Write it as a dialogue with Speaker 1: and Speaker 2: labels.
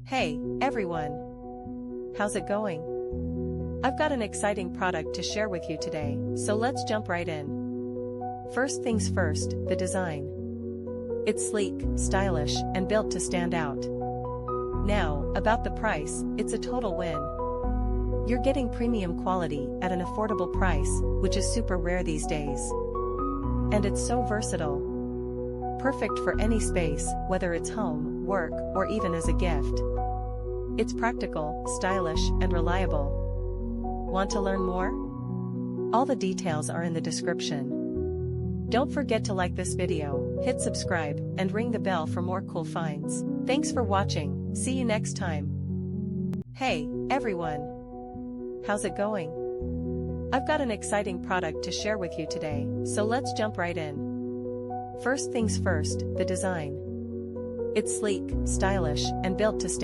Speaker 1: Hey, everyone! How's it going? I've got an exciting product to share with you today, so let's jump right in. First things first, the design. It's sleek, stylish, and built to stand out. Now, about the price, it's a total win. You're getting premium quality at an affordable price, which is super rare these days. And it's so versatile. Perfect for any space, whether it's home, work, or even as a gift. It's practical, stylish, and reliable. Want to learn more? All the details are in the description. Don't forget to like this video, hit subscribe, and ring the bell for more cool finds. Thanks for watching, see you next time. Hey, everyone! How's it going? I've got an exciting product to share with you today, so let's jump right in. First things first, the design. It's sleek, stylish, and built to stand